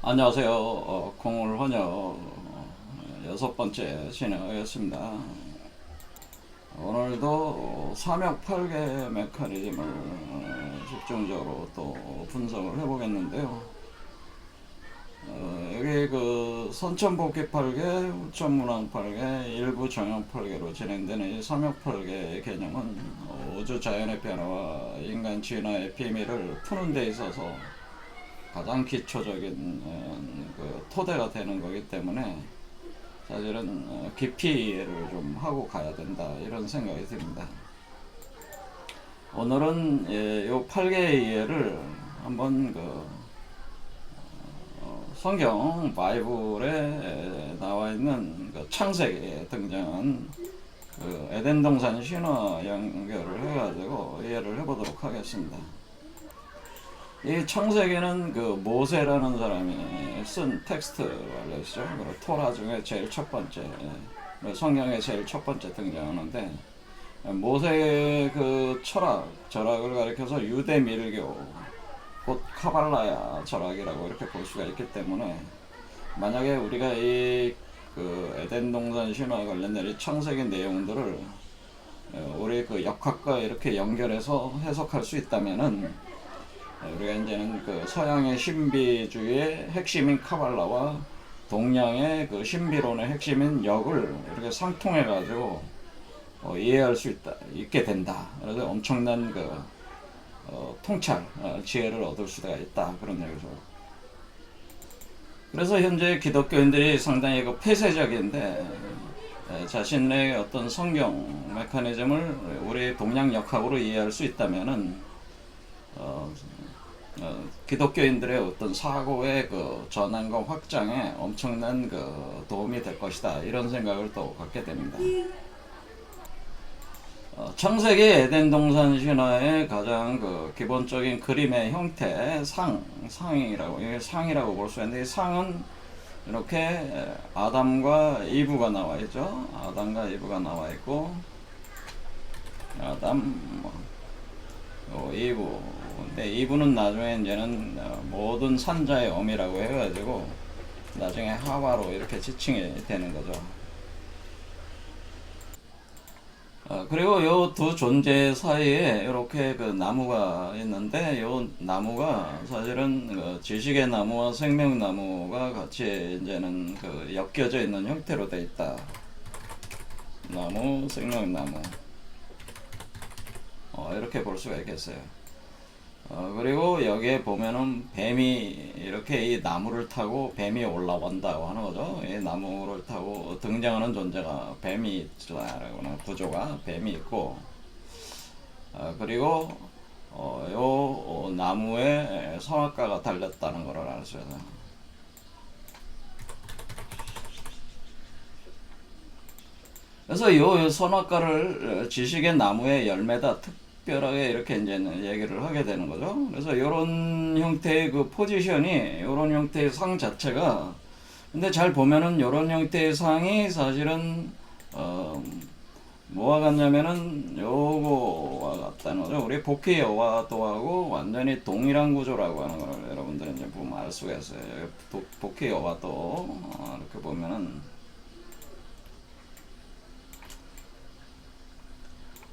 안녕하세요. 공울헌역 여섯 번째 진행하겠습니다. 오늘도 삼역팔계 메커니즘을 집중적으로 또 분석을 해보겠는데요. 여기 그 선천복귀팔계, 후천문항팔계, 일부 정형팔계로 진행되는 이 삼역팔계의 개념은 우주 자연의 변화와 인간 진화의 비밀을 푸는 데 있어서 가장 기초적인 그 토대가 되는 거기 때문에 사실은 깊이 이해를 좀 하고 가야 된다 이런 생각이 듭니다. 오늘은 요 8개의 이해를 한번 그 성경 바이블에 나와 있는 그 창세기에 등장한 그 에덴 동산 신화 연결을 해가지고 이해를 해보도록 하겠습니다. 이 창세기는 그 모세라는 사람이 쓴 텍스트 말이죠. 토라 중에 제일 첫 번째, 성경에 제일 첫 번째 등장하는데, 모세의 그 절학을 가리켜서 유대 밀교, 곧 카발라야 절학이라고 이렇게 볼 수가 있기 때문에, 만약에 우리가 이 그 에덴 동산 신화 관련된 이 창세기 내용들을 우리 그 역학과 이렇게 연결해서 해석할 수 있다면은, 우리가 이제는 그 서양의 신비주의의 핵심인 카발라와 동양의 그 신비론의 핵심인 역을 이렇게 상통해가지고 이해할 수 있게 된다. 그래서 엄청난 그 통찰, 지혜를 얻을 수가 있다. 그런 얘기죠. 그래서 현재 기독교인들이 상당히 그 폐쇄적인데 자신의 어떤 성경 메커니즘을 우리 동양 역학으로 이해할 수 있다면은 기독교인들의 어떤 사고의 그 전환과 확장에 엄청난 그 도움이 될 것이다 이런 생각을 또 갖게 됩니다. 창세기 에덴 동산 신화의 가장 그 기본적인 그림의 형태 상이라고 볼 수 있는데, 이 상은 이렇게 아담과 이브가 나와 있죠. 아담과 이브가 나와 있고, 아담, 이브. 근데 이브는 나중에 이제는 모든 산자의 어미라고 해가지고 나중에 하와로 이렇게 지칭이 되는 거죠. 그리고 요 두 존재 사이에 이렇게 그 나무가 있는데, 요 나무가 사실은 그 지식의 나무와 생명나무가 같이 이제는 그 엮여져 있는 형태로 돼 있다. 나무, 생명나무. 이렇게 볼 수가 있겠어요. 그리고 여기에 보면은 뱀이 이렇게 이 나무를 타고 뱀이 올라온다고 하는 거죠. 이 나무를 타고 등장하는 존재가 뱀이 있다라고 하는 구조가 뱀이 있고, 그리고 요 나무에 성악가가 달렸다는 걸 알 수 있어요. 그래서 요 선악과를 지식의 나무의 열매다 특별하게 이렇게 이제는 얘기를 하게 되는 거죠. 그래서 이런 형태의 그 포지션이, 이런 형태의 상 자체가, 근데 잘 보면은 이런 형태의 상이 사실은 뭐와 같냐면은 요거와 같다는 거죠. 우리 복희 여와도하고 완전히 동일한 구조라고 하는 걸 여러분들은 이제 보면 알 수가 있어요. 복희 여와도 이렇게 보면은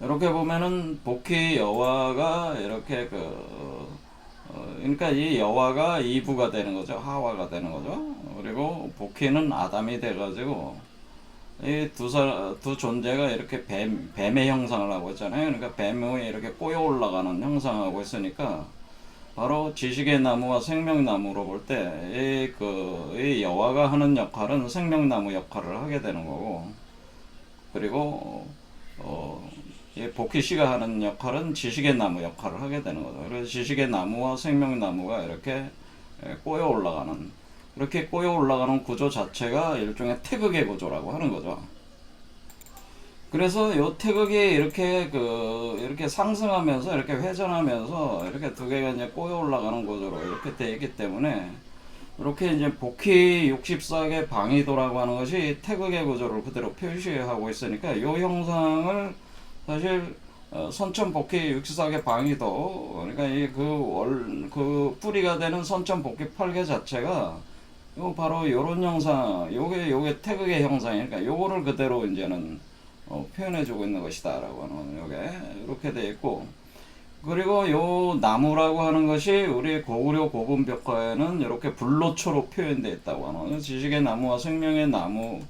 이렇게 보면은 복희 여와가 이렇게 그러니까 이 여와가 이브가 되는 거죠. 하와가 되는 거죠. 그리고 복희는 아담이 돼가지고 이 두 존재가 이렇게 뱀의 형상을 하고 있잖아요. 그러니까 뱀이 이렇게 꼬여 올라가는 형상하고 있으니까 바로 지식의 나무와 생명나무로 볼 때 이 여와가 하는 역할은 생명나무 역할을 하게 되는 거고, 그리고 복희 씨가 하는 역할은 지식의 나무 역할을 하게 되는 거죠. 그래서 지식의 나무와 생명나무가 이렇게 꼬여 올라가는, 이렇게 꼬여 올라가는 구조 자체가 일종의 태극의 구조라고 하는 거죠. 그래서 요 태극이 이렇게 상승하면서 이렇게 회전하면서 이렇게 두 개가 이제 꼬여 올라가는 구조로 이렇게 되어 있기 때문에, 이렇게 이제 복희 64개 방위도라고 하는 것이 태극의 구조를 그대로 표시하고 있으니까 요 형상을 사실 선천복귀 64개 방위도, 그러니까 그 뿌리가 되는 선천복귀 8개 자체가 요 바로 요런 형상, 요게 태극의 형상이니까 요거를 그대로 이제는 표현해주고 있는 것이다라고 하는 요게 이렇게 돼 있고, 그리고 요 나무라고 하는 것이 우리 고구려 고분 벽화에는 이렇게 불로초로 표현되어 있다고 하는, 지식의 나무와 생명의 나무.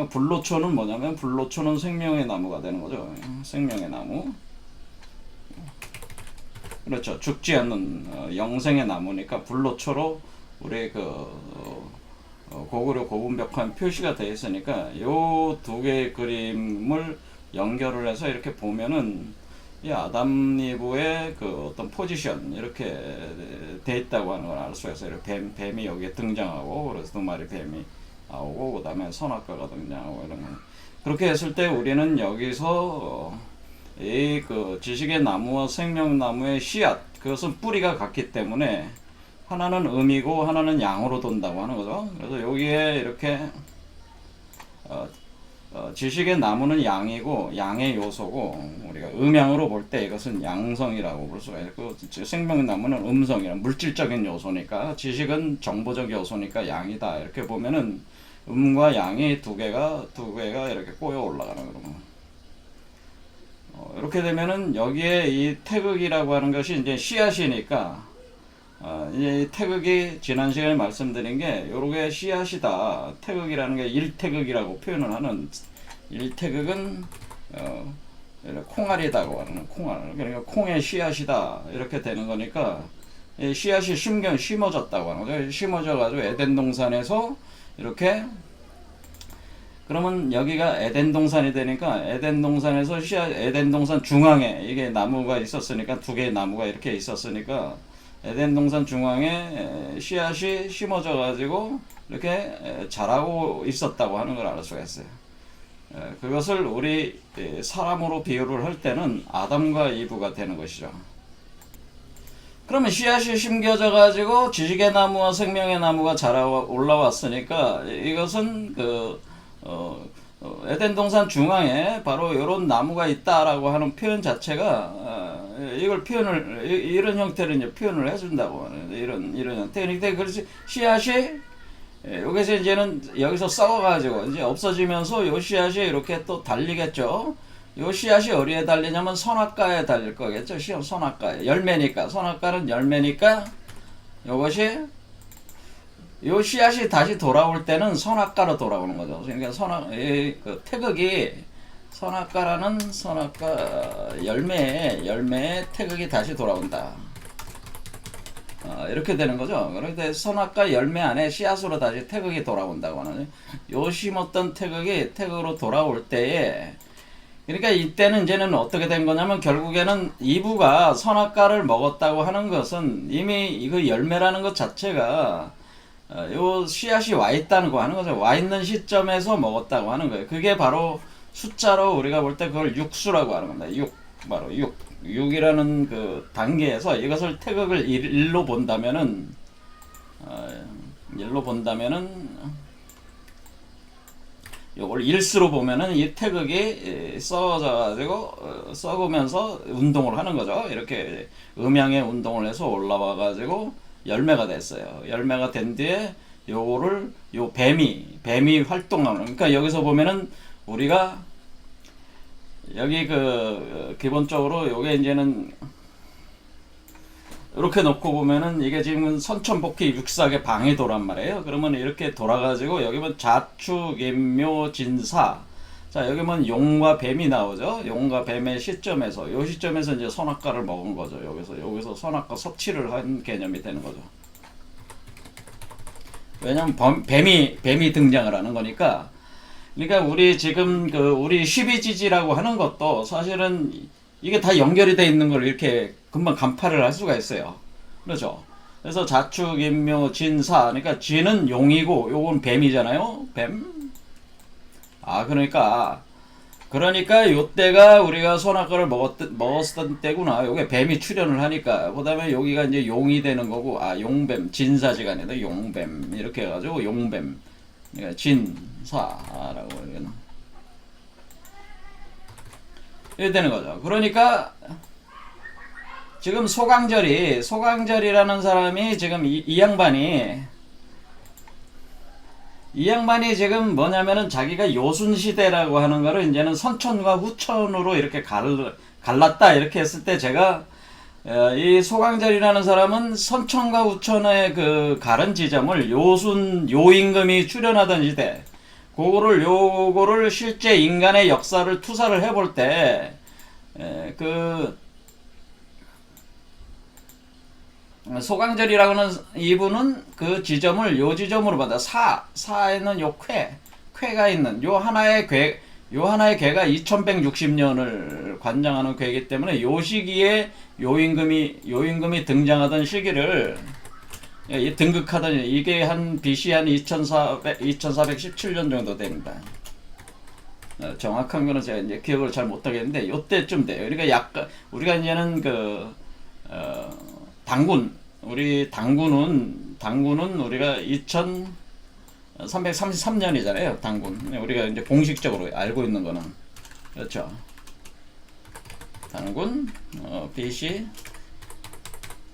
불로초는 뭐냐면 불로초는 생명의 나무가 되는 거죠. 생명의 나무. 그렇죠. 죽지 않는 영생의 나무니까 불로초로 우리 고구려 고분 벽화에 표시가 되어 있으니까 요 두 개의 그림을 연결을 해서 이렇게 보면은 이 아담 이브의 그 어떤 포지션 이렇게 돼 있다고 하는 걸 알 수가 있어요. 뱀이 여기에 등장하고, 그래서 두 마리 뱀이 나오고, 그 다음에 선악과가 등장하고, 이런 거. 그렇게 했을 때 우리는 여기서 이 그 지식의 나무와 생명나무의 씨앗, 그것은 뿌리가 같기 때문에 하나는 음이고 하나는 양으로 돈다고 하는 거죠. 그래서 여기에 이렇게 지식의 나무는 양이고 양의 요소고, 우리가 음양으로 볼 때 이것은 양성이라고 볼 수가 있고, 생명의 나무는 음성이라 물질적인 요소니까, 지식은 정보적 요소니까 양이다, 이렇게 보면은 음과 양이 두 개가 이렇게 꼬여 올라가는 거로. 이렇게 되면은 여기에 이 태극이라고 하는 것이 이제 씨앗이니까, 이 태극이 지난 시간에 말씀드린 게 요렇게 씨앗이다. 태극이라는 게 일태극이라고 표현을 하는, 일태극은 콩알이다고 하는, 콩알, 그러니까 콩의 씨앗이다, 이렇게 되는 거니까 이 씨앗이 심어졌다고 하는 거죠. 심어져 가지고 에덴 동산에서 이렇게, 그러면 여기가 에덴 동산이 되니까 에덴 동산에서 에덴 동산 중앙에 이게 나무가 있었으니까, 두 개의 나무가 이렇게 있었으니까 에덴 동산 중앙에 씨앗이 심어져 가지고 이렇게 자라고 있었다고 하는 걸 알 수가 있어요. 그것을 우리 사람으로 비유를 할 때는 아담과 이브가 되는 것이죠. 그러면 씨앗이 심겨져 가지고 지식의 나무와 생명의 나무가 자라 올라왔으니까, 이것은 에덴 동산 중앙에 바로 이런 나무가 있다라고 하는 표현 자체가, 이걸 이런 형태로 이제 표현을 해준다고 하는, 이런 형태. 그래서 씨앗이 여기서 이제는 여기서 썩어가지고 이제 없어지면서 요 씨앗이 이렇게 또 달리겠죠. 요 씨앗이 어디에 달리냐면 선악과에 달릴 거겠죠. 선악과에. 열매니까. 선악과는 열매니까 요것이, 요 씨앗이 다시 돌아올 때는 선악과로 돌아오는 거죠. 그러니까 태극이, 선악과라는 선악과 열매에 태극이 다시 돌아온다. 이렇게 되는 거죠. 그런데 선악과 열매 안에 씨앗으로 다시 태극이 돌아온다고 하는, 요 심었던 태극이 태극으로 돌아올 때에, 그러니까 이때는 이제는 어떻게 된 거냐면, 결국에는 이브가 선악과를 먹었다고 하는 것은 이미 이거 열매라는 것 자체가 요 씨앗이 와 있다는 거 하는 거죠. 와 있는 시점에서 먹었다고 하는 거예요. 그게 바로 숫자로 우리가 볼 때 그걸 육수라고 하는 겁니다. 바로 6이라는 그 단계에서 이것을 태극을 1로 본다면은, 요걸 일수로 보면은 이 태극이 썩어져가지고, 썩으면서 운동을 하는 거죠. 이렇게 음양의 운동을 해서 올라와가지고 열매가 됐어요. 열매가 된 뒤에 요거를 요 뱀이 활동하는, 그러니까 여기서 보면은 우리가 여기 기본적으로 요게 이제는 이렇게 놓고 보면은 이게 지금 선천복귀 육삭의 방해도란 말이에요. 그러면 이렇게 돌아가지고 여기 보면 자축, 임묘, 진사. 자, 여기 보면 용과 뱀이 나오죠. 용과 뱀의 시점에서, 요 시점에서 이제 선악과를 먹은 거죠. 여기서 선악과 섭취를 한 개념이 되는 거죠. 왜냐면 뱀이 등장을 하는 거니까. 그러니까 우리 지금 우리 12지지라고 하는 것도 사실은 이게 다 연결이 돼 있는 걸 이렇게 금방 간파를 할 수가 있어요. 그렇죠? 그래서 자축, 임묘, 진사. 그러니까 진은 용이고 요건 뱀이잖아요. 뱀. 그러니까 요때가 우리가 선악과를 먹었던 때구나. 요게 뱀이 출현을 하니까. 그 다음에 여기가 이제 용이 되는 거고, 용뱀, 진사지가 아니라 용뱀. 이렇게 해가지고 용뱀. 그러니까 진사라고 이렇게 되는 거죠. 그러니까 지금 소강절이라는 사람이 지금 이 양반이 이 양반이 지금 뭐냐면은 자기가 요순시대라고 하는 거를 이제는 선천과 후천으로 이렇게 갈랐다 이렇게 했을 때 제가 이 소강절이라는 사람은 선천과 후천의 그 가른 지점을 요임금이 출현하던 시대 요거를 실제 인간의 역사를 투사를 해볼 때 소강절이라고는 이분은 그 지점을 요 지점으로 받아 사에는 요 쾌가 있는 요 하나의 괴가 2160년을 관장하는 괴이기 때문에 요 시기에 요임금이 등장하던 시기를 등극하던 이게 한 BC 한 2417년 정도 됩니다. 정확한 거는 제가 이제 기억을 잘 못하겠는데 요때쯤 돼요. 그러니까 우리가 이제는 당군은 우리가 2333년이잖아요. 당군. 우리가 이제 공식적으로 알고 있는 거는 그렇죠. 당군 BC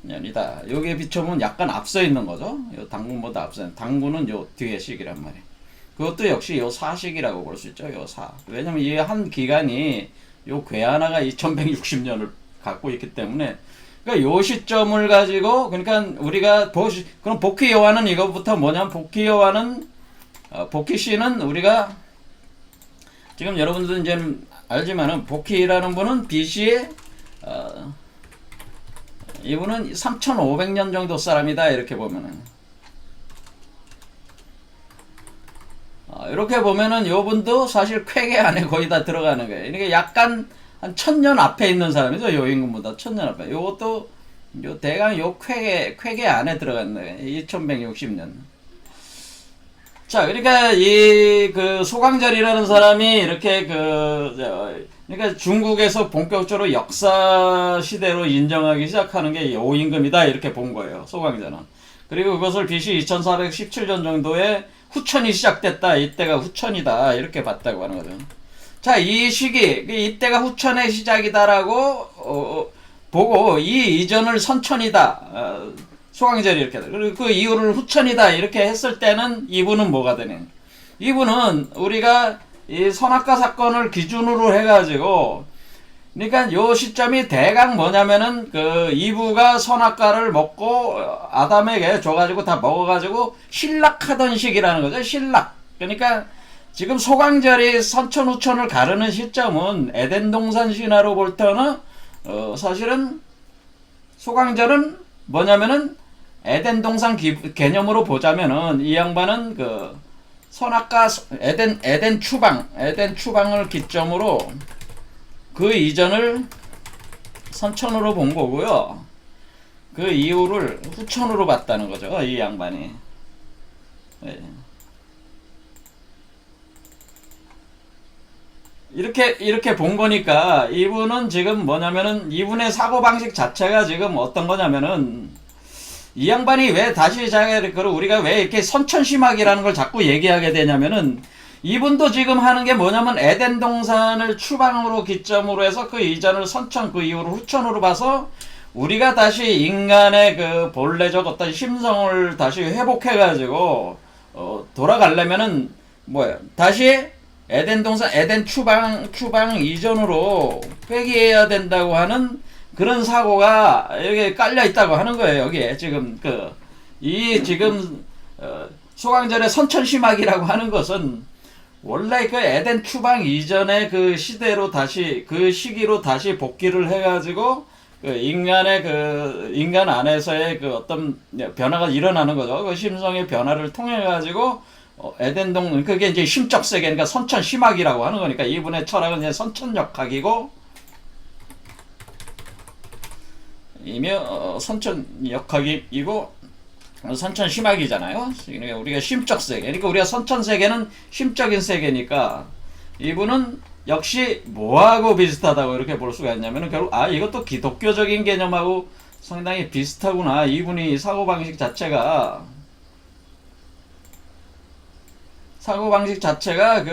년이다. 여기에 비춰보면 약간 앞서 있는 거죠. 요 당군보다 앞서 있는 당군은 요 뒤에 시기란 말이에요. 그것도 역시 요 사시기라고 볼 수 있죠. 요 사. 왜냐면 이 한 기간이 요 괴 하나가 2160년을 갖고 있기 때문에 그러니까 요 시점을 가지고 그러니까 우리가 그럼 복희 여화는 이것부터 뭐냐면 복희 씨는 우리가 지금 여러분들은 이제 알지만은 복희라는 분은 BC에 이분은 3500년 정도 사람이다 이렇게 보면은 이렇게 보면은 요분도 사실 쾌계 안에 거의 다 들어가는 거예요. 이게 약간 한 1000년 앞에 있는 사람이죠. 요임금보다 1000년 앞에. 요것도 요 대강 요 쾌계 안에 들어갔네. 2160년. 자, 그러니까 이 그 소강절이라는 사람이 이렇게 그러니까 중국에서 본격적으로 역사 시대로 인정하기 시작하는 게 요임금이다 이렇게 본 거예요. 소강절은. 그리고 그것을 BC 2417년 정도에 후천이 시작됐다. 이때가 후천이다. 이렇게 봤다고 하는 거죠. 자, 이 시기, 이때가 후천의 시작이다라고 보고 이 이전을 선천이다. 소강절이 이렇게 그리고 그 이후를 후천이다. 이렇게 했을 때는 이분은 뭐가 되냐? 이분은 우리가 이 선악과 사건을 기준으로 해가지고 그러니까 요 시점이 대강 뭐냐면은 이브가 선악과를 먹고 아담에게 줘가지고 다 먹어가지고 신락하던 시기라는 거죠. 신락. 그러니까 지금 소강절이 선천 후천을 가르는 시점은 에덴 동산 신화로 볼 때는 사실은 소강절은 뭐냐면은 에덴 동산 개념으로 보자면은 이 양반은 선악과 에덴 추방을 기점으로 그 이전을 선천으로 본 거고요. 그 이후를 후천으로 봤다는 거죠. 이 양반이. 네. 이렇게 본 거니까 이분은 지금 뭐냐면은 이분의 사고방식 자체가 지금 어떤 거냐면은 이 양반이 왜 다시 우리가 왜 이렇게 선천심학이라는 걸 자꾸 얘기하게 되냐면은 이분도 지금 하는 게 뭐냐면 에덴 동산을 추방으로 기점으로 해서 그 이전을 선천 그 이후를 후천으로 봐서 우리가 다시 인간의 그 본래적 어떤 심성을 다시 회복해가지고 돌아가려면은 다시 에덴 동산 에덴 추방 이전으로 회귀해야 된다고 하는 그런 사고가 여기에 깔려 있다고 하는 거예요. 여기에 지금 지금 소강절의 선천심학이라고 하는 것은 원래 그 에덴 추방 이전의 그 시대로 그 시기로 다시 복귀를 해가지고 인간 안에서의 어떤 변화가 일어나는 거죠. 그 심성의 변화를 통해 가지고 그게 이제 심적 세계, 그러니까 선천심학이라고 하는 거니까 이분의 철학은 이제 선천역학이고 선천역학이고 선천심학이잖아요. 그러니까 우리가 심적 세계, 그러니까 우리가 선천 세계는 심적인 세계니까 이분은 역시 뭐하고 비슷하다고 이렇게 볼 수가 있냐면은 결국 이것도 기독교적인 개념하고 상당히 비슷하구나. 이분이 사고방식 자체가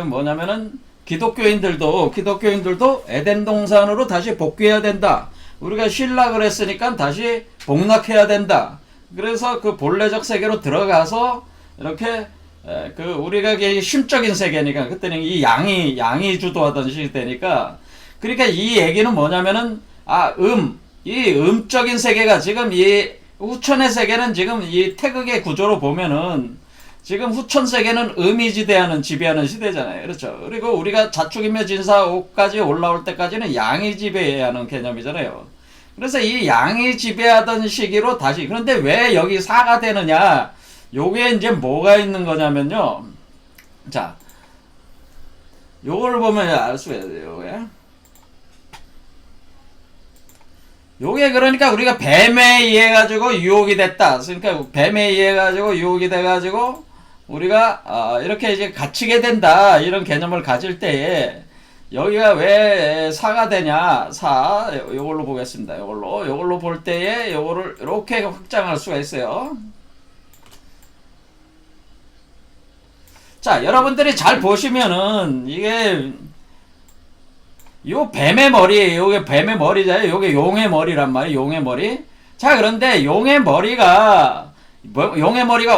뭐냐면은 기독교인들도 에덴 동산으로 다시 복귀해야 된다. 우리가 신락을 했으니까 다시 복락해야 된다. 그래서 그 본래적 세계로 들어가서 이렇게 그 우리가 이게 심적인 세계니까 그때는 이 양이 주도하던 시대니까 그러니까 이 얘기는 뭐냐면은 이 음적인 세계가 지금 이 후천의 세계는 지금 이 태극의 구조로 보면은 지금 후천 세계는 음이 지배하는 시대잖아요. 그렇죠. 그리고 우리가 자축인묘 진사 5까지 올라올 때까지는 양이 지배하는 개념이잖아요. 그래서 이 양이 지배하던 시기로 다시 그런데 왜 여기 사가 되느냐? 요게 이제 뭐가 있는 거냐면요. 자, 요걸 보면 알 수가 있어요. 요게 그러니까 우리가 뱀에 의해 가지고 유혹이 됐다. 그러니까 뱀에 의해 가지고 유혹이 돼 가지고 우리가 이렇게 이제 갇히게 된다. 이런 개념을 가질 때에 여기가 왜 사가 되냐? 요걸로 보겠습니다. 요걸로 볼 때에 요거를 이렇게 확장할 수가 있어요. 자, 여러분들이 잘 보시면은 이게 요 뱀의 머리예요. 요게 뱀의 머리잖아요. 요게 용의 머리란 말이에요. 용의 머리. 자, 그런데 용의 머리가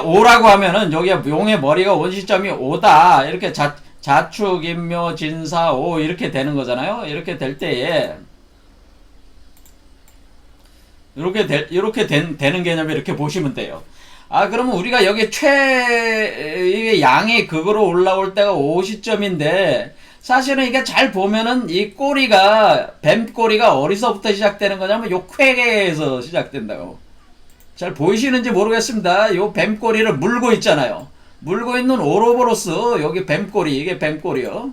오라고 하면은 여기 용의 머리가 원시점이 오다. 이렇게 자축, 인묘, 진사, 오 이렇게 되는 거잖아요. 이렇게 될 때에 이렇게 되는 개념이 이렇게 보시면 돼요. 그러면 우리가 여기 이게 양이 극으로 올라올 때가 50점인데 사실은 이게 잘 보면은 이 뱀 꼬리가 어디서부터 시작되는 거냐면 요 쾌계에서 시작된다고. 잘 보이시는지 모르겠습니다. 요 뱀 꼬리를 물고 있잖아요. 물고 있는 오로보로스, 여기 뱀 꼬리, 이게 뱀 꼬리요.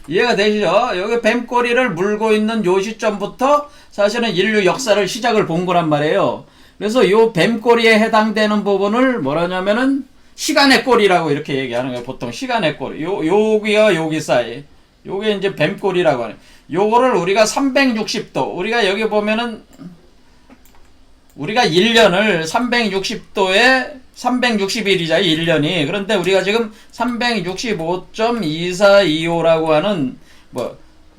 이해가 되시죠? 여기 뱀 꼬리를 물고 있는 요 시점부터 사실은 인류 역사를 시작을 본 거란 말이에요. 그래서 요 뱀꼬리에 해당되는 부분을 뭐라냐면은 시간의 꼬리라고 이렇게 얘기하는 거예요. 보통 시간의 꼬리. 여기와 여기 사이. 요게 이제 뱀꼬리라고 하는. 요거를 우리가 360도. 우리가 여기 보면은 우리가 1년을 360도에 360일이자 1년이. 그런데 우리가 지금 365.2425라고 하는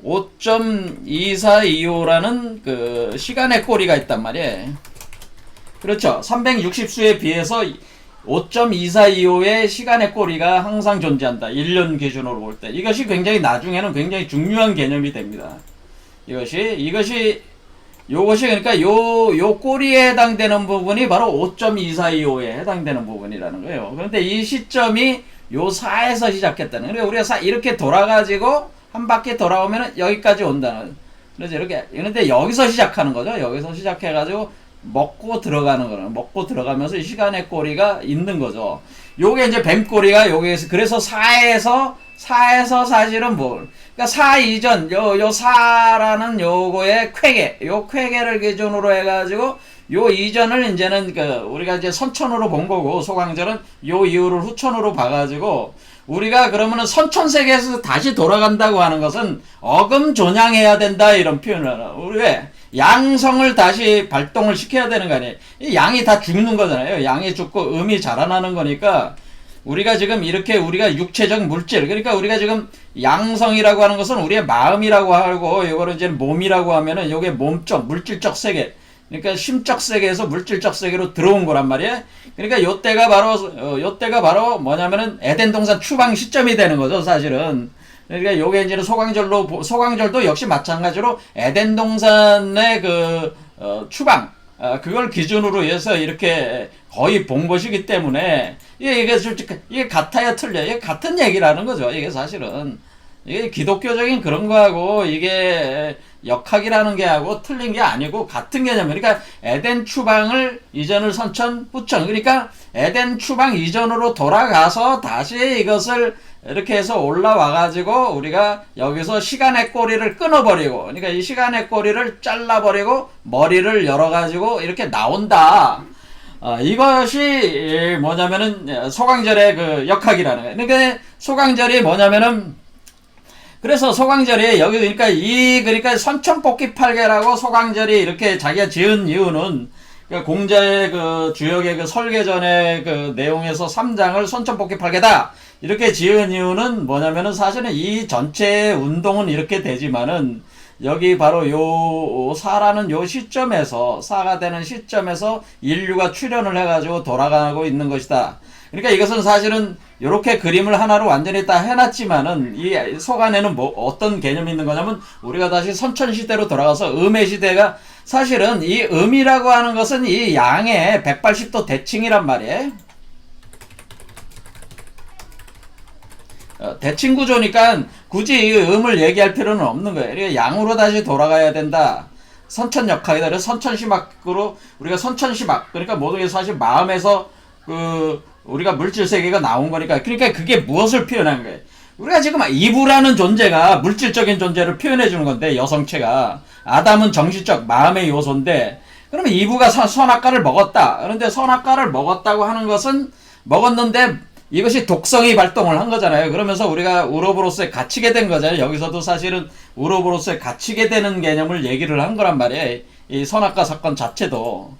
5.2425라는 그 시간의 꼬리가 있단 말이에요. 그렇죠. 360수에 비해서 5.2425의 시간의 꼬리가 항상 존재한다. 1년 기준으로 볼 때. 이것이 굉장히 나중에는 굉장히 중요한 개념이 됩니다. 요것이 그러니까 요 꼬리에 해당되는 부분이 바로 5.2425에 해당되는 부분이라는 거예요. 그런데 이 시점이 요 4에서 시작했다는 거예요. 우리가 이렇게 돌아가지고 한 바퀴 돌아오면 여기까지 온다는. 그래서 이렇게. 그런데 여기서 시작하는 거죠. 여기서 시작해가지고 먹고 들어가면서 이 시간의 꼬리가 있는 거죠. 요게 이제 뱀꼬리가 여기에서, 그래서 4에서 사실은 그러니까 4 이전, 요 4라는 요거의 요 쾌계를 기준으로 해가지고, 요 이전을 이제는 우리가 이제 선천으로 본 거고, 소강절은 요 이후를 후천으로 봐가지고, 우리가 그러면은 선천세계에서 다시 돌아간다고 하는 것은 어금존양해야 된다, 이런 표현을 하나. 우리 왜? 양성을 다시 발동을 시켜야 되는 거 아니에요. 이 양이 다 죽는 거잖아요. 양이 죽고 음이 자라나는 거니까 우리가 지금 이렇게 우리가 육체적 물질, 그러니까 우리가 지금 양성이라고 하는 것은 우리의 마음이라고 하고, 이거를 이제 몸이라고 하면은 요게 몸적 물질적 세계, 그러니까 심적 세계에서 물질적 세계로 들어온 거란 말이에요. 그러니까 요때가 바로 뭐냐면은 에덴 동산 추방 시점이 되는 거죠, 사실은. 그러니까 요게 이제는 소강절도 역시 마찬가지로 에덴 동산의 추방, 그걸 기준으로 해서 이렇게 거의 본 것이기 때문에, 이게 같아야 틀려. 이게 같은 얘기라는 거죠. 이게 사실은. 이게 기독교적인 그런 거하고, 이게 역학이라는 게 하고 틀린 게 아니고 같은 개념. 그러니까 에덴 추방을 이전을 선천, 후천. 그러니까 에덴 추방 이전으로 돌아가서 다시 이것을 이렇게 해서 올라와가지고 우리가 여기서 시간의 꼬리를 끊어버리고, 그러니까 이 시간의 꼬리를 잘라버리고 머리를 열어가지고 이렇게 나온다. 이것이 뭐냐면은 소강절의 역학이라는 거예요. 그러니까 소강절이 뭐냐면은, 그래서 소강절이 여기 그러니까 선천복귀팔계라고 소강절이 이렇게 자기가 지은 이유는 공자의 주역의 설계전의 내용에서 3장을 선천복귀팔계다 이렇게 지은 이유는 뭐냐면은, 사실은 이 전체 운동은 이렇게 되지만은 여기 바로 요 사라는 요 시점에서, 사가 되는 시점에서 인류가 출현을 해가지고 돌아가고 있는 것이다. 그러니까 이것은 사실은 이렇게 그림을 하나로 완전히 다 해놨지만은 이 속 안에는 뭐 어떤 개념이 있는 거냐면, 우리가 다시 선천시대로 돌아가서 음의 시대가, 사실은 이 음이라고 하는 것은 이 양의 180도 대칭이란 말이에요. 대칭 구조니까 굳이 이 음을 얘기할 필요는 없는 거예요. 그러니까 양으로 다시 돌아가야 된다. 선천역학이다. 그래서 선천시막으로, 우리가 선천시막, 그러니까 모든 게 사실 마음에서 우리가 물질 세계가 나온 거니까, 그러니까 그게 무엇을 표현한 거예요? 우리가 지금 이브라는 존재가 물질적인 존재를 표현해 주는 건데, 여성체가. 아담은 정신적 마음의 요소인데, 그러면 이브가 선악과를 먹었다. 그런데 선악과를 먹었다고 하는 것은, 먹었는데 이것이 독성이 발동을 한 거잖아요. 그러면서 우리가 우로보로스에 갇히게 된 거잖아요. 여기서도 사실은 우로보로스에 갇히게 되는 개념을 얘기를 한 거란 말이에요. 이 선악과 사건 자체도.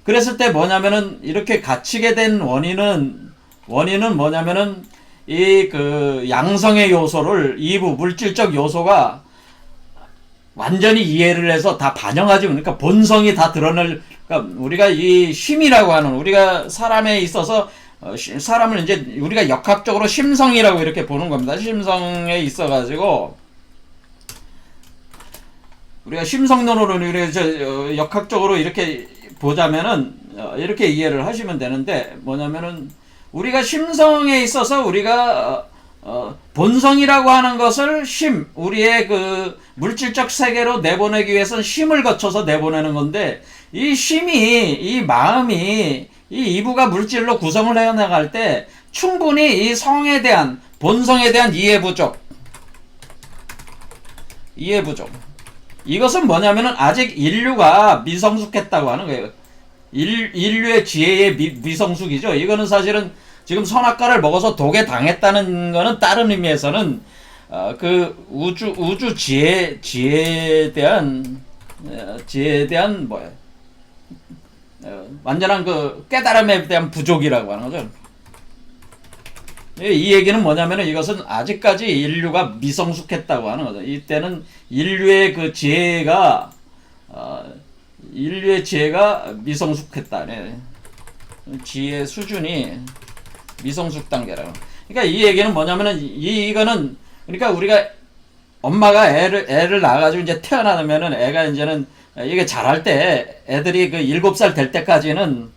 그랬을 때 뭐냐면은, 이렇게 갇히게 된 원인은 뭐냐면은, 이 양성의 요소를, 이부 물질적 요소가 완전히 이해를 해서 다 반영하지, 그러니까 본성이 다 드러낼, 그러니까 우리가 이 심이라고 하는, 우리가 사람에 있어서 사람을 이제 우리가 역학적으로 심성이라고 이렇게 보는 겁니다. 심성에 있어가지고 우리가 심성론으로 역학적으로 이렇게 보자면은 이렇게 이해를 하시면 되는데, 뭐냐면은 우리가 심성에 있어서 우리가 본성이라고 하는 것을 우리의 물질적 세계로 내보내기 위해서는 심을 거쳐서 내보내는 건데, 이 심이, 이 마음이, 이 이부가 물질로 구성을 해나갈 때 충분히 이 성에 대한, 본성에 대한 이해 부족. 이것은 뭐냐면은 아직 인류가 미성숙했다고 하는 거예요. 인류의 지혜의 미성숙이죠. 이거는 사실은 지금 선악과를 먹어서 독에 당했다는 거는 다른 의미에서는 우주 지혜에 대한 뭐야, 완전한 깨달음에 대한 부족이라고 하는 거죠. 이 얘기는 뭐냐면은, 이것은 아직까지 인류가 미성숙했다고 하는 거죠. 이때는 인류의 지혜가 미성숙했다. 네. 지혜 수준이 미성숙 단계라고. 그러니까 이 얘기는 뭐냐면은, 이거는, 그러니까 우리가 엄마가 애를 낳아가지고 이제 태어나면은, 애가 이제는 이게 자랄 때, 애들이 7살 될 때까지는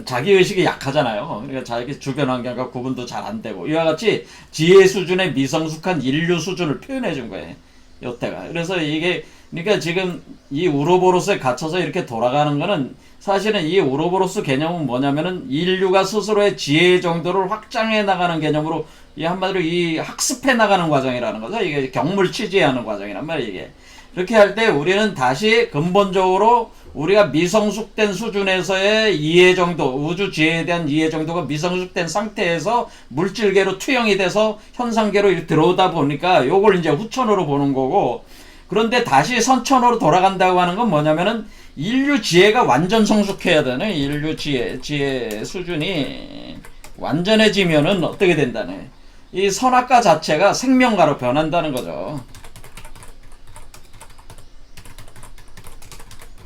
자기의식이 약하잖아요. 그러니까 자기 주변 환경과 구분도 잘 안 되고, 이와 같이 지혜 수준의 미성숙한 인류 수준을 표현해 준 거예요. 요때가. 그래서 이게, 그러니까 지금 이 우로보로스에 갇혀서 이렇게 돌아가는 거는, 사실은 이 우로보로스 개념은 뭐냐면은, 인류가 스스로의 지혜 정도를 확장해 나가는 개념으로, 이 한마디로 이 학습해 나가는 과정이라는 거죠. 이게 경물 취지하는 과정이란 말이에요, 이게. 그렇게 할 때 우리는 다시 근본적으로 우리가 미성숙된 수준에서의 이해 정도, 우주 지혜에 대한 이해 정도가 미성숙된 상태에서 물질계로 투영이 돼서 현상계로 이렇게 들어오다 보니까 요걸 이제 후천으로 보는 거고, 그런데 다시 선천으로 돌아간다고 하는 건 뭐냐면은, 인류 지혜가 완전 성숙해야 되네. 인류 지혜 수준이 완전해지면은 어떻게 된다네. 이 선악과 자체가 생명과로 변한다는 거죠.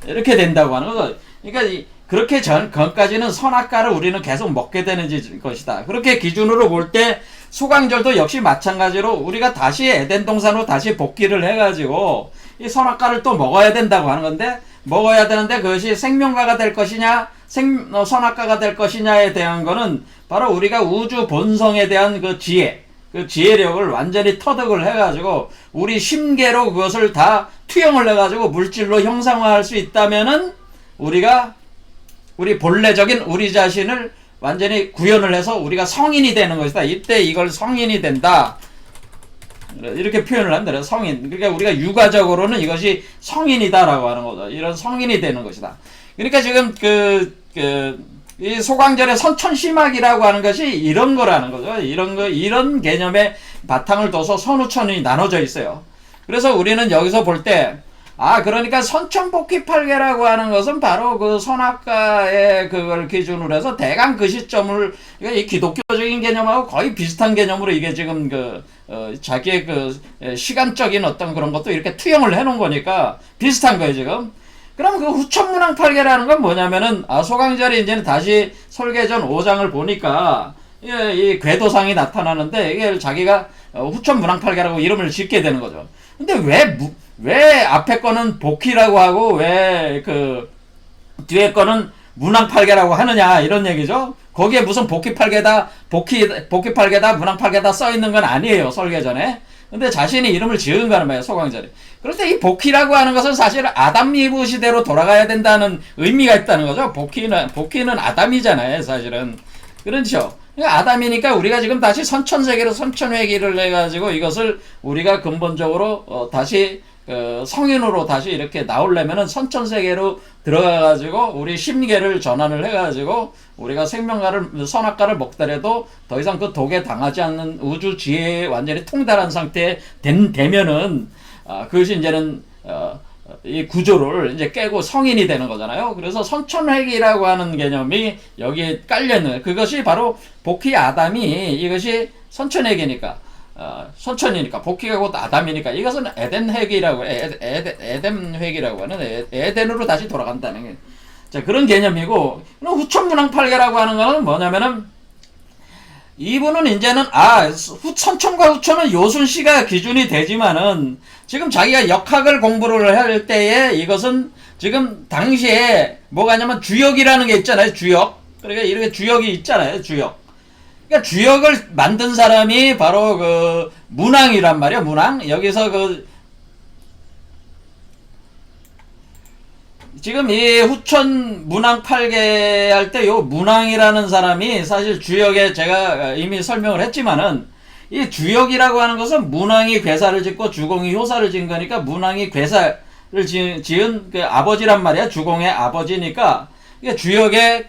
이렇게 된다고 하는 거죠. 그러니까 그렇게 전까지는 선악과를 우리는 계속 먹게 되는 것이다. 그렇게 기준으로 볼 때 소강절도 역시 마찬가지로 우리가 다시 에덴 동산으로 다시 복귀를 해가지고 이 선악과를 또 먹어야 된다고 하는 건데, 먹어야 되는데 그것이 생명과가 될 것이냐, 선악과가 될 것이냐에 대한 거는 바로 우리가 우주 본성에 대한 지혜력을 완전히 터득을 해가지고 우리 심계로 그것을 다 투영을 해가지고 물질로 형상화할 수 있다면은, 우리 본래적인 우리 자신을 완전히 구현을 해서 우리가 성인이 되는 것이다. 이때 이걸 성인이 된다. 이렇게 표현을 한다. 성인. 그러니까 우리가 육아적으로는 이것이 성인이다라고 하는 거죠. 이런 성인이 되는 것이다. 그러니까 지금 이 소강절의 선천시막이라고 하는 것이 이런 거라는 거죠. 이런 개념의 바탕을 둬서 선후천이 나눠져 있어요. 그래서 우리는 여기서 볼 때, 그러니까 선천복귀8개라고 하는 것은 바로 그 선악과의 그걸 기준으로 해서 대강 그 시점을, 이 기독교적인 개념하고 거의 비슷한 개념으로 이게 지금 자기의 시간적인 어떤 그런 것도 이렇게 투영을 해 놓은 거니까 비슷한 거예요, 지금. 그럼 그 후천문왕팔계라는 건 뭐냐면은, 소강절이 이제는 다시 설계전 5장을 보니까, 이 궤도상이 나타나는데, 이게 자기가 후천문왕팔계라고 이름을 짓게 되는 거죠. 근데 왜 앞에 거는 복희라고 하고 왜 뒤에 거는 문왕팔계라고 하느냐 이런 얘기죠. 거기에 무슨 복희팔계다 복희팔계다 문왕팔계다 써 있는 건 아니에요, 설계전에. 근데 자신이 이름을 지은 거란 말이에요, 소강절이. 그런데 이 복희라고 하는 것은 사실 아담 이브 시대로 돌아가야 된다는 의미가 있다는 거죠. 복희는 아담이잖아요, 사실은. 그렇죠. 아담이니까 우리가 지금 다시 선천세계로 선천회귀를 해가지고 이것을 우리가 근본적으로 다시 성인으로 다시 이렇게 나오려면은 선천세계로 들어가가지고 우리 심계를 전환을 해가지고 우리가 생명과를 선악과를 먹더라도 더 이상 그 독에 당하지 않는 우주 지혜에 완전히 통달한 상태에 되면은 그것이 이제는 이 구조를 이제 깨고 성인이 되는 거잖아요. 그래서 선천회귀라고 하는 개념이 여기에 깔려있는, 그것이 바로 복희 아담이, 이것이 선천회귀니까, 선천이니까, 복희가 곧 아담이니까, 이것은 에덴회귀라고, 에덴회귀라고 하는, 에덴으로 다시 돌아간다는 게. 자, 그런 개념이고, 후천문왕팔계라고 하는 거는 뭐냐면은, 이분은 이제는 선천과 후천은 요순씨가 기준이 되지만은 지금 자기가 역학을 공부를 할 때에 이것은 지금 당시에 뭐가 있냐면 주역이라는 게 있잖아요. 주역. 그러니까 이렇게 주역이 있잖아요. 주역. 그러니까 주역을 만든 사람이 바로 문왕이란 말이에요. 문왕. 여기서 지금 이 후천 문왕팔계 할 때 요 문왕이라는 사람이 사실 주역에 제가 이미 설명을 했지만은, 이 주역이라고 하는 것은 문왕이 괴사를 짓고 주공이 효사를 지은 거니까 문왕이 괴사를 지은 아버지란 말이야. 주공의 아버지니까 이게 주역의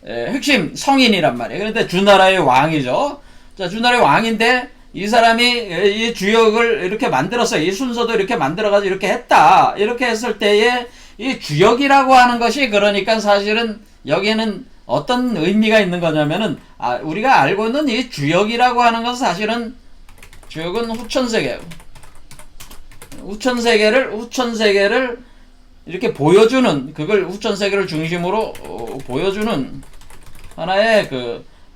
핵심 성인이란 말이에요. 그런데 주나라의 왕이죠. 자, 주나라의 왕인데 이 사람이 이 주역을 이렇게 만들었어요. 이 순서도 이렇게 만들어가지고 이렇게 했다. 이렇게 했을 때에 이 주역이라고 하는 것이, 그러니까 사실은 여기에는 어떤 의미가 있는 거냐면은, 우리가 알고 있는 이 주역이라고 하는 것은 사실은, 주역은 후천세계를 이렇게 보여주는, 그걸 후천세계를 중심으로 보여주는 하나의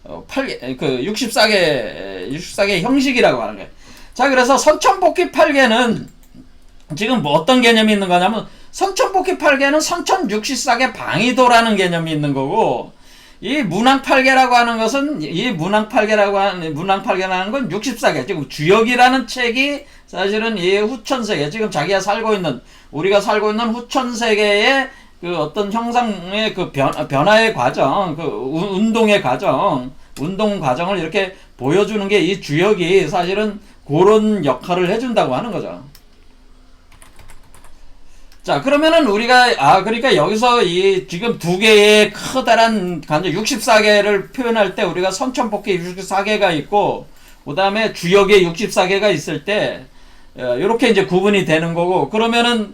64개 형식이라고 하는 거예요. 자, 그래서 선천복귀8개는 지금 뭐 어떤 개념이 있는 거냐면, 선천복귀8개는 선천육시사계 방위도라는 개념이 있는 거고, 이 문왕8개라고 하는 것은, 이 문왕8개라는 건 64개, 지금 주역이라는 책이 사실은 이 후천세계, 지금 자기가 우리가 살고 있는 후천세계의 어떤 형상의 변화의 과정, 운동의 과정, 운동 과정을 이렇게 보여주는 게 이 주역이 사실은 그런 역할을 해준다고 하는 거죠. 자, 그러면은 우리가, 그러니까 여기서 지금 두 개의 커다란 64개를 표현할 때 우리가 선천복귀 64개가 있고, 그 다음에 주역의 64개가 있을 때, 요렇게 이제 구분이 되는 거고, 그러면은,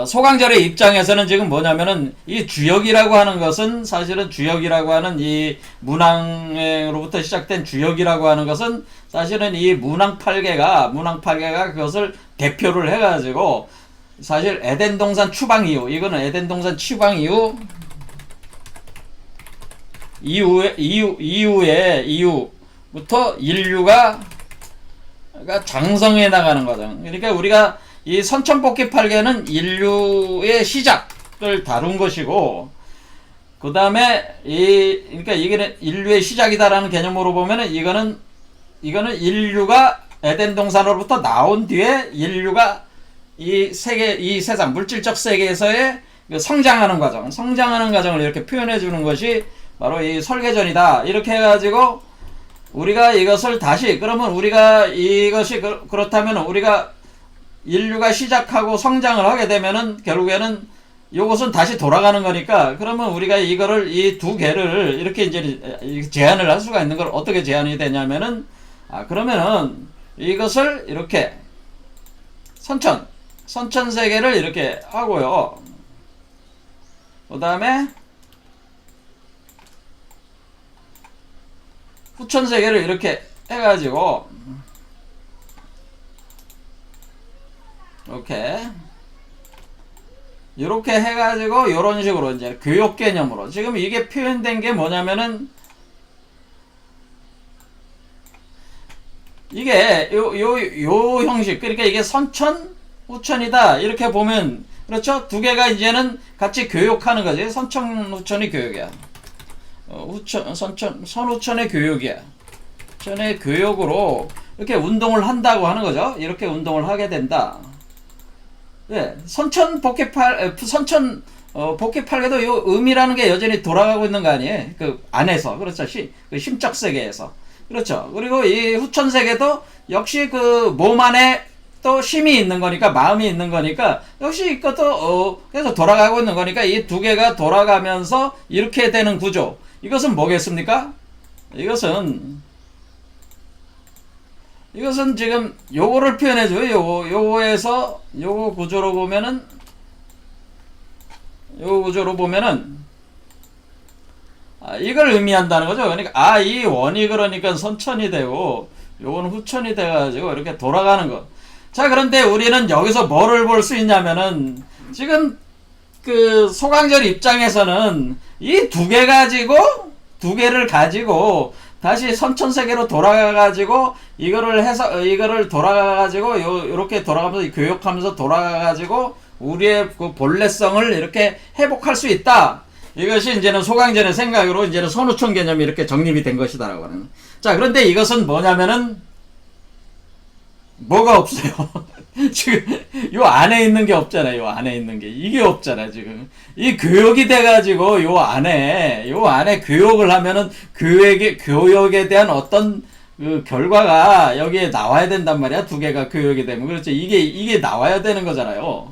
소강절의 입장에서는 지금 뭐냐면은, 이 주역이라고 하는 것은, 사실은 주역이라고 하는 이 문왕으로부터 시작된 주역이라고 하는 것은, 사실은 이 문왕8개가 그것을 대표를 해가지고, 사실 에덴동산 추방 이후, 이거는 에덴동산 추방 이후부터 인류가 장성해 나가는 거죠. 그러니까 우리가 이 선천복귀8개는 인류의 시작을 다룬 것이고, 그 다음에 그러니까 이게 인류의 시작이다라는 개념으로 보면은 이거는 인류가 에덴 동산으로부터 나온 뒤에 인류가 이 세상 물질적 세계에서의 성장하는 과정을 이렇게 표현해 주는 것이 바로 이 설계전이다. 이렇게 해가지고 우리가 이것을 다시, 그러면 우리가 이것이 그렇다면 우리가 인류가 시작하고 성장을 하게 되면은 결국에는 요것은 다시 돌아가는 거니까, 그러면 우리가 이거를 이 두 개를 이렇게 이제 제한을 할 수가 있는 걸 어떻게 제한이 되냐면은, 그러면은 이것을 이렇게 선천 세 개를 이렇게 하고요. 그 다음에 후천 세 개를 이렇게 해가지고 이렇게 해가지고 이런 식으로 이제 교역 개념으로 지금 이게 표현된 게 뭐냐면은 이게 요 형식, 그러니까 이게 선천 후천이다 이렇게 보면 그렇죠. 두 개가 이제는 같이 교역하는 거지. 선천 후천이 교역이야. 선후천의 교역이야. 전의 교역으로 이렇게 운동을 한다고 하는 거죠. 이렇게 운동을 하게 된다. 예, 선천 복귀팔계도 요 음이라는 게 여전히 돌아가고 있는 거 아니에요? 그 안에서. 그렇죠. 그 심적 세계에서. 그렇죠. 그리고 이 후천 세계도 역시 그 몸 안에 또 심이 있는 거니까, 마음이 있는 거니까, 역시 이것도, 계속 돌아가고 있는 거니까, 이 두 개가 돌아가면서 이렇게 되는 구조. 이것은 뭐겠습니까? 이것은 지금 요거를 표현해줘요. 요거에서 요거 구조로 보면은 이걸 의미한다는 거죠. 그러니까 이 원이 그러니까 선천이 되고 요거는 후천이 돼가지고 이렇게 돌아가는 거. 자, 그런데 우리는 여기서 뭐를 볼 수 있냐면은 지금 그 소강절 입장에서는 이 두 개를 가지고 다시 선천세계로 돌아가가지고 이거를 돌아가가지고 요렇게 돌아가면서 교역하면서 돌아가가지고 우리의 그 본래성을 이렇게 회복할 수 있다. 이것이 이제는 소강전의 생각으로 이제는 선후천 개념이 이렇게 정립이 된 것이다라고 하는. 자, 그런데 이것은 뭐냐면은 뭐가 없어요. 지금 요 안에 있는 게 없잖아요. 요 안에 있는 게 이게 없잖아. 지금 이 교역이 돼가지고 요 안에 교역을 하면은 교역에 대한 어떤 그 결과가 여기에 나와야 된단 말이야. 두 개가 교역이 되면. 그렇죠. 이게 나와야 되는 거잖아요.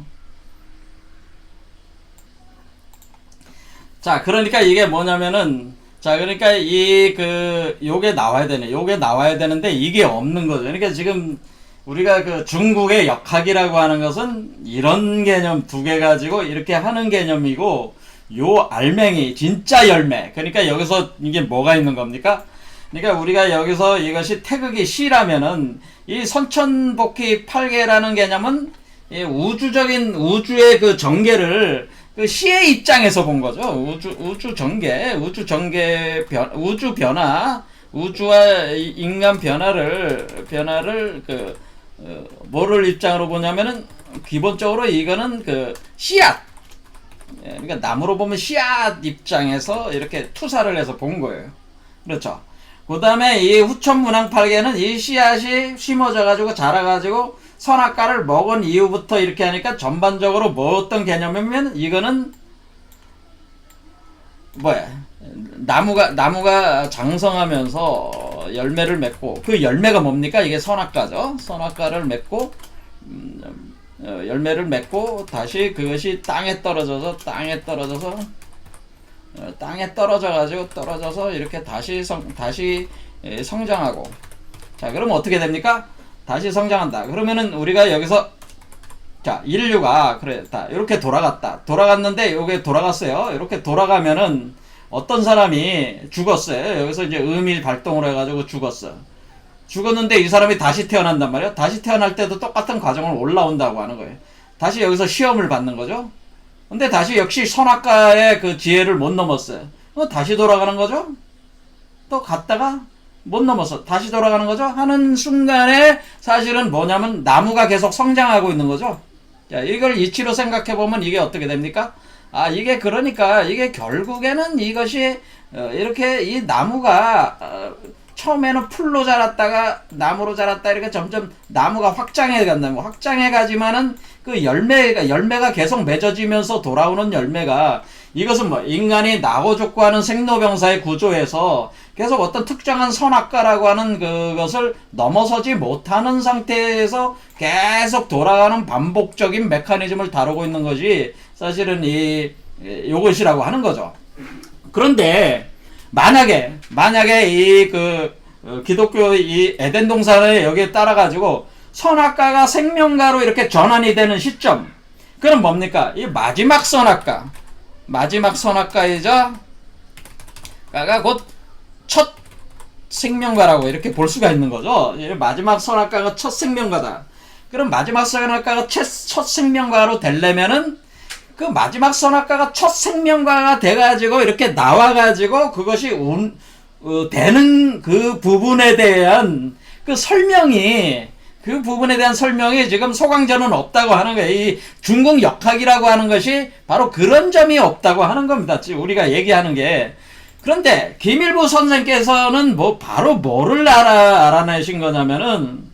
자, 그러니까 이게 뭐냐면은, 자, 그러니까 요게 나와야 되네. 요게 나와야 되는데 이게 없는 거죠. 그러니까 지금 우리가 그 중국의 역학이라고 하는 것은 이런 개념 두 개 가지고 이렇게 하는 개념이고, 요 알맹이, 진짜 열매. 그러니까 여기서 이게 뭐가 있는 겁니까? 그러니까 우리가 여기서 이것이 태극이 C라면은 이 선천복귀 8개라는 개념은 이 우주의 그 전개를 그 C의 입장에서 본 거죠. 우주 전개, 우주 변화, 우주와 인간 변화를 뭐를 입장으로 보냐면은 기본적으로 이거는 그 씨앗. 그러니까 나무로 보면 씨앗 입장에서 이렇게 투사를 해서 본 거예요. 그렇죠. 그 다음에 이 후천문항팔계는 이 씨앗이 심어져가지고 자라가지고 선악과를 먹은 이후부터 이렇게 하니까 전반적으로 뭐 어떤 개념이면 이거는 나무가 장성하면서 열매를 맺고 그 열매가 뭡니까? 이게 선악과죠. 선악과를 맺고 열매를 맺고 다시 그것이 땅에 떨어져서 이렇게 다시 성장하고. 자, 그러면 어떻게 됩니까? 다시 성장한다. 그러면은 우리가 여기서 자, 인류가 이렇게 돌아갔는데 요게 돌아갔어요. 이렇게 돌아가면은 어떤 사람이 죽었어요. 여기서 이제 음이 발동을 해가지고 죽었는데 이 사람이 다시 태어난단 말이에요. 다시 태어날 때도 똑같은 과정을 올라온다고 하는 거예요. 다시 여기서 시험을 받는 거죠. 근데 다시 역시 선악과의 그 지혜를 못 넘었어요. 다시 돌아가는 거죠. 또 갔다가 못 넘었어. 다시 돌아가는 거죠. 하는 순간에 사실은 뭐냐면 나무가 계속 성장하고 있는 거죠. 자, 이걸 이치로 생각해 보면 이게 어떻게 됩니까? 이게 그러니까 이게 결국에는 이것이 이렇게 이 나무가 처음에는 풀로 자랐다가 나무로 자랐다 이렇게 점점 나무가 확장해 간다고. 확장해 가지만은 그 열매가 계속 맺어지면서 돌아오는 열매가 이것은 뭐 인간이 나고 죽고 하는 생로병사의 구조에서 계속 어떤 특정한 선악과라고 하는 그것을 넘어서지 못하는 상태에서 계속 돌아가는 반복적인 메커니즘을 다루고 있는 것이 사실은 요것이라고 하는 거죠. 그런데 만약에 기독교 이 에덴 동산을 여기에 따라가지고 선악과가 생명과로 이렇게 전환이 되는 시점. 그럼 뭡니까? 이 마지막 선악과. 마지막 선악과이자 가가 곧 첫 생명과라고 이렇게 볼 수가 있는 거죠. 마지막 선악과가 첫 생명과다. 그럼 마지막 선악과가 첫 생명과로 되려면은 그 마지막 선악과가 첫 생명과가 돼가지고 이렇게 나와가지고 그것이 되는 그 부분에 대한 그 설명이 그 부분에 대한 설명이 지금 소강전은 없다고 하는 거예요. 이 중국 역학이라고 하는 것이 바로 그런 점이 없다고 하는 겁니다. 지금 우리가 얘기하는 게. 그런데 김일부 선생께서는 바로 뭐를 알아내신 거냐면은,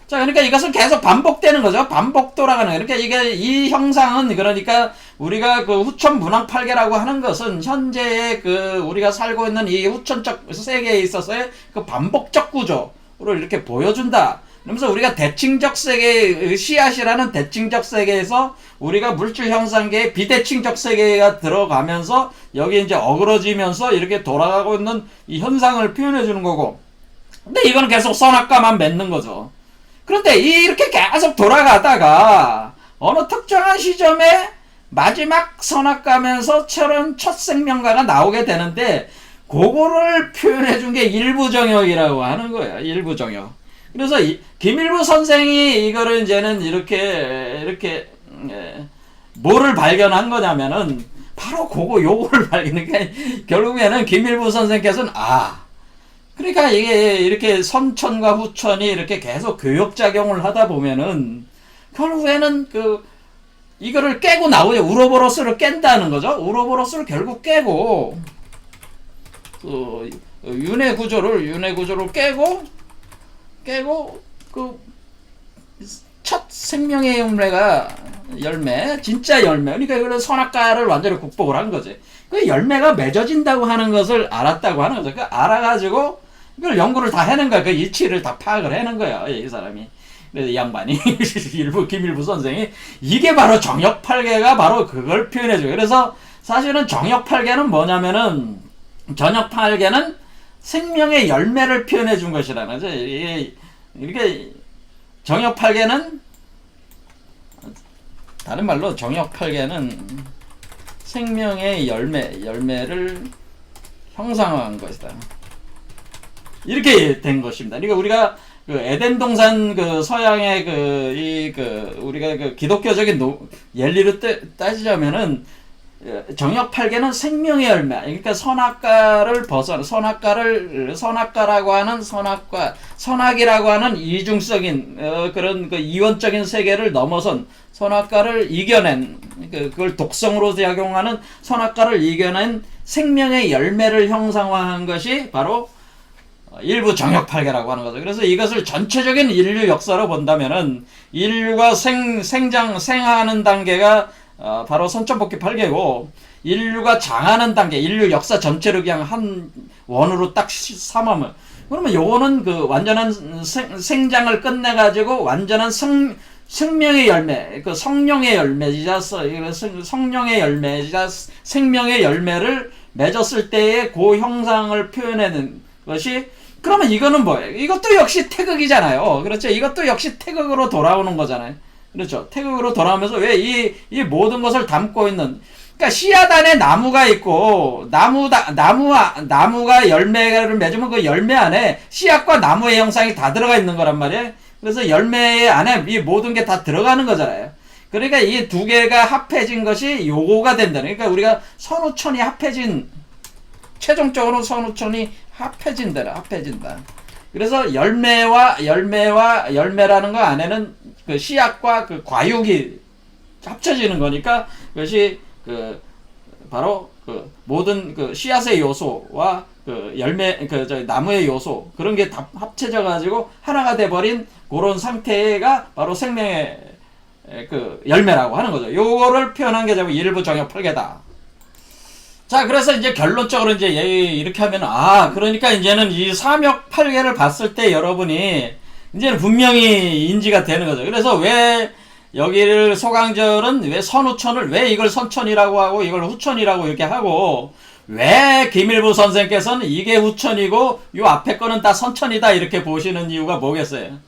자, 그러니까 이것은 계속 반복되는 거죠. 반복 돌아가는 거예요. 그러니까 이게, 이 형상은, 그러니까 우리가 그 후천 문학팔계라고 하는 것은 현재의 우리가 살고 있는 이 후천적 세계에 있어서의 그 반복적 구조를 이렇게 보여준다. 그러면서 우리가 대칭적 세계, 씨앗이라는 대칭적 세계에서 우리가 물질 형상계의 비대칭적 세계가 들어가면서 여기 이제 어그러지면서 이렇게 돌아가고 있는 이 현상을 표현해 주는 거고. 근데 이건 계속 선악과만 맺는 거죠. 그런데 이렇게 계속 돌아가다가 어느 특정한 시점에 마지막 선악과면서 첫 생명과가 나오게 되는데, 그거를 표현해 준 게 일부정역이라고 하는 거예요. 일부정역. 그래서 김일부 선생이 이거를 이제는 이렇게 뭐를 발견한 거냐면은 바로 요거를 발견하니까 결국에는 김일부 선생께서는 그러니까 이게 이렇게 선천과 후천이 이렇게 계속 교역작용을 하다 보면은 결국에는 이거를 깨고 나오죠. 우로보로스를 깬다는 거죠. 우로보로스를 결국 깨고 윤회 구조를 깨고 첫 생명의 열매, 진짜 열매. 그러니까 이거는 선악과를 완전히 극복을 한 거지. 그 열매가 맺어진다고 하는 것을 알았다고 하는 거죠. 알아가지고 이걸 연구를 다 해낸 거야. 그 이치를 다 파악을 해낸 거야, 이 사람이. 그래서 이 양반이 김일부 선생이 이게 바로 정역팔계가 바로 그걸 표현해줘요. 그래서 사실은 정역팔계는 뭐냐면은, 정역팔계는 생명의 열매를 표현해 준 것이라는 거죠. 이게 정역팔계는, 다른 말로 정역팔계는 생명의 열매를 형상화한 것이다. 이렇게 된 것입니다. 그러니까 우리가 에덴 동산 서양의 우리가 기독교적인原理로 따지자면은, 정역팔계는 생명의 열매, 그러니까 선악과라고 하는 선악이라고 하는 이중적인 그런 이원적인 세계를 넘어선 선악과를 이겨낸, 그걸 독성으로 작용하는 선악과를 이겨낸 생명의 열매를 형상화한 것이 바로 일부 정역팔계라고 하는 거죠. 그래서 이것을 전체적인 인류 역사로 본다면은 인류가 생하는 단계가 바로 선천복귀 8계고, 인류가 장하는 단계, 인류 역사 전체를 그냥 한 원으로 딱 삼으면, 그러면 요거는 완전한 생장을 끝내가지고 완전한 생명의 열매, 성령의 열매이자 성령의 열매이자 생명의 열매를 맺었을 때의 그 형상을 표현하는 것이, 그러면 이거는 뭐예요? 이것도 역시 태극이잖아요. 그렇죠? 이것도 역시 태극으로 돌아오는 거잖아요. 그렇죠. 태극으로 돌아오면서 왜 이 모든 것을 담고 있는, 그러니까 씨앗 안에 나무가 있고, 나무가 열매를 맺으면 그 열매 안에 씨앗과 나무의 형상이 다 들어가 있는 거란 말이에요. 그래서 열매 안에 이 모든 게 다 들어가는 거잖아요. 그러니까 이 두 개가 합해진 것이 요거가 된다. 그러니까 우리가 선후천이 합해진, 최종적으로 선후천이 합해진다. 그래서 열매라는 거 안에는 씨앗과 과육이 합쳐지는 거니까, 그것이 바로 모든 씨앗의 요소와 열매, 나무의 요소, 그런 게 다 합쳐져 가지고 하나가 돼버린 그런 상태가 바로 생명의 열매라고 하는 거죠. 요거를 표현한 게 일부 정역팔계다. 자, 그래서 이제 결론적으로 이제 이렇게 하면, 그러니까 이제는 이 삼역팔계를 봤을 때 여러분이 이제는 분명히 인지가 되는 거죠. 그래서 왜 여기를 소강절은 왜 선후천을, 왜 이걸 선천이라고 하고 이걸 후천이라고 이렇게 하고, 왜 김일부 선생께서는 이게 후천이고 요 앞에 거는 다 선천이다 이렇게 보시는 이유가 뭐겠어요?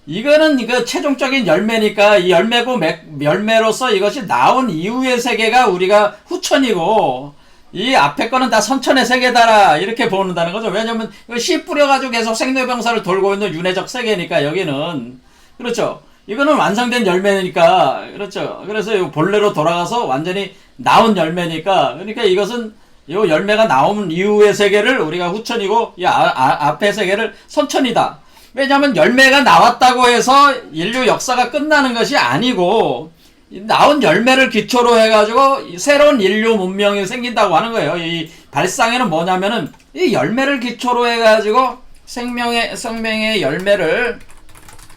이거는 그 최종적인 열매니까 이 열매고 열매로서 이것이 나온 이후의 세계가 우리가 후천이고 이 앞에 거는 다 선천의 세계다라 이렇게 보는다는 거죠. 왜냐면 씨 뿌려가지고 계속 생로병사를 돌고 있는 윤회적 세계니까 여기는 그렇죠. 이거는 완성된 열매니까 그렇죠. 그래서 본래로 돌아가서 완전히 나온 열매니까 그러니까 이것은 이 열매가 나온 이후의 세계를 우리가 후천이고 이 앞의 세계를 선천이다. 왜냐하면 열매가 나왔다고 해서 인류 역사가 끝나는 것이 아니고 나온 열매를 기초로 해가지고 새로운 인류 문명이 생긴다고 하는 거예요. 이 발상에는 뭐냐면은 이 열매를 기초로 해가지고 생명의 열매를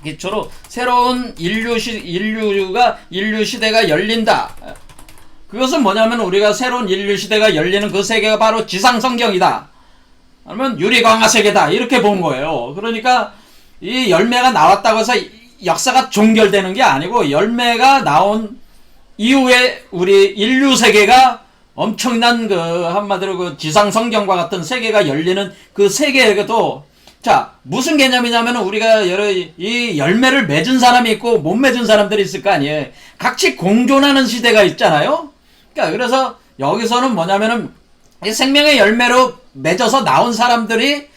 기초로 새로운 인류 시대가 열린다. 그것은 뭐냐면 우리가 새로운 인류 시대가 열리는 그 세계가 바로 지상성경이다. 아니면 유리광화 세계다. 이렇게 본 거예요. 그러니까 이 열매가 나왔다고 해서 역사가 종결되는 게 아니고 열매가 나온 이후에 우리 인류 세계가 엄청난 그 한마디로 그 지상성경과 같은 세계가 열리는 그 세계에도 자 무슨 개념이냐면 우리가 여러 이 열매를 맺은 사람이 있고 못 맺은 사람들이 있을 거 아니에요. 같이 공존하는 시대가 있잖아요. 그러니까 그래서 여기서는 뭐냐면은 이 생명의 열매로 맺어서 나온 사람들이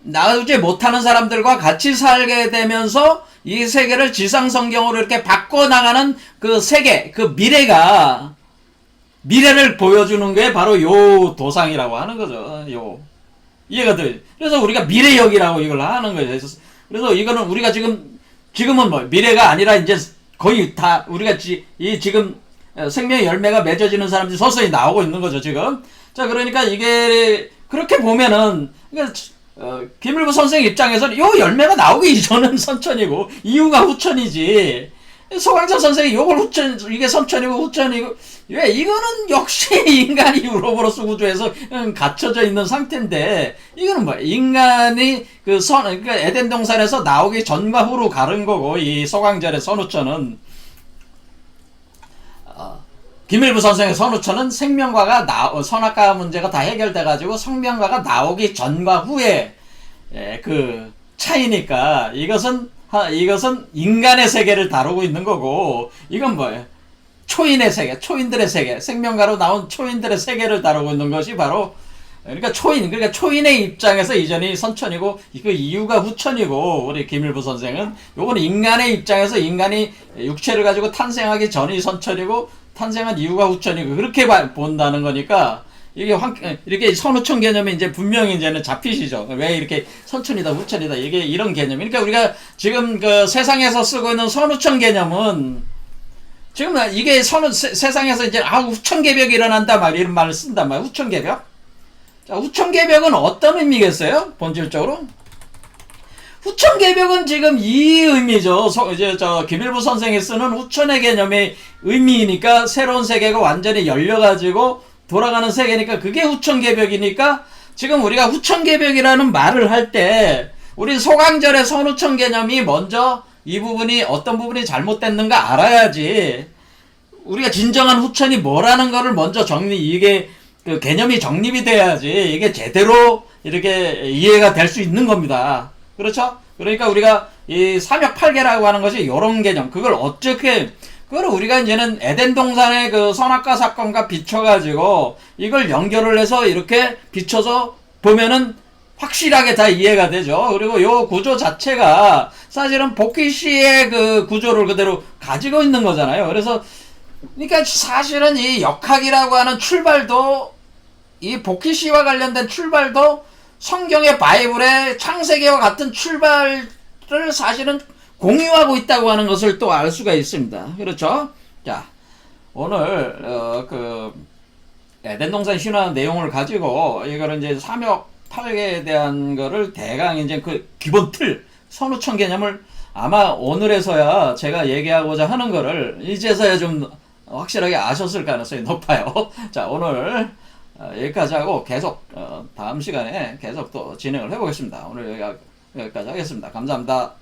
나오지 못하는 사람들과 같이 살게 되면서 이 세계를 지상성경으로 이렇게 바꿔나가는 그 세계, 그 미래를 보여주는 게 바로 요 도상이라고 하는 거죠. 요. 이해가 돼. 그래서 우리가 미래역이라고 이걸 하는 거예요. 그래서 이거는 우리가 지금은 뭐 미래가 아니라 이제 거의 다 우리가 지금 생명의 열매가 맺어지는 사람들이 서서히 나오고 있는 거죠, 지금. 자, 그러니까 이게 그렇게 보면은 그러니까 김일부 선생 입장에서는 요 열매가 나오기 이전은 선천이고 이후가 후천이지. 소강천 선생이 요걸 후천 이게 선천이고 후천이고 왜 이거는 역시 인간이 우로보로스 우주에서 갇혀져 있는 상태인데 이거는 뭐야 인간이 그러니까 에덴 동산에서 나오기 전과 후로 가른 거고 이 소강절의 선우천은 김일부 선생의 선우천은 생명과가 선악과 문제가 다 해결돼 가지고 성명과가 나오기 전과 후에 그 차이니까 이것은 인간의 세계를 다루고 있는 거고 이건 뭐예요? 초인의 세계, 초인들의 세계, 생명가로 나온 초인들의 세계를 다루고 있는 것이 바로 그러니까 초인의 입장에서 이전이 선천이고 그 이유가 후천이고 우리 김일부 선생은 요건 인간의 입장에서 인간이 육체를 가지고 탄생하기 전이 선천이고 탄생한 이유가 후천이고 그렇게 본다는 거니까 이게 이렇게 선후천 개념이 이제 분명히 이제는 잡히시죠. 왜 이렇게 선천이다 후천이다 이게 이런 개념. 그러니까 우리가 지금 그 세상에서 쓰고 있는 선후천 개념은 지금 이게 세상에서 이제 후천개벽이 일어난다 말 이런 말을 쓴단 말이에요. 후천개벽. 자, 후천개벽은 어떤 의미겠어요? 본질적으로? 후천개벽은 지금 이 의미죠. 이제 김일부 선생이 쓰는 후천의 개념의 의미니까 새로운 세계가 완전히 열려가지고 돌아가는 세계니까 그게 후천개벽이니까 지금 우리가 후천개벽이라는 말을 할 때 우리 소강절의 선후천 개념이 먼저 이 부분이 어떤 부분이 잘못됐는가 알아야지 우리가 진정한 후천이 뭐라는 거를 먼저 이게 그 개념이 정립이 돼야지 이게 제대로 이렇게 이해가 될 수 있는 겁니다. 그렇죠? 그러니까 우리가 이 삼역팔계라고 하는 것이 요런 개념 그걸 우리가 이제는 에덴 동산의 그 선악과 사건과 비춰가지고 이걸 연결을 해서 이렇게 비춰서 보면은 확실하게 다 이해가 되죠. 그리고 요 구조 자체가 사실은 복희씨의 그 구조를 그대로 가지고 있는 거잖아요. 그러니까 사실은 이 역학이라고 하는 출발도 이 복희씨와 관련된 출발도 성경의 바이블의 창세기와 같은 출발을 사실은 공유하고 있다고 하는 것을 또 알 수가 있습니다. 그렇죠? 자, 오늘 그 에덴 동산 신화 내용을 가지고 이거를 이제 삼역팔계에 대한 거를 대강 이제 그 기본 틀 선후천 개념을 아마 오늘에서야 제가 얘기하고자 하는 거를 이제서야 좀 확실하게 아셨을 가능성이 높아요. 자, 오늘 여기까지 하고 계속 다음 시간에 계속 또 진행을 해보겠습니다. 오늘 여기까지 하겠습니다. 감사합니다.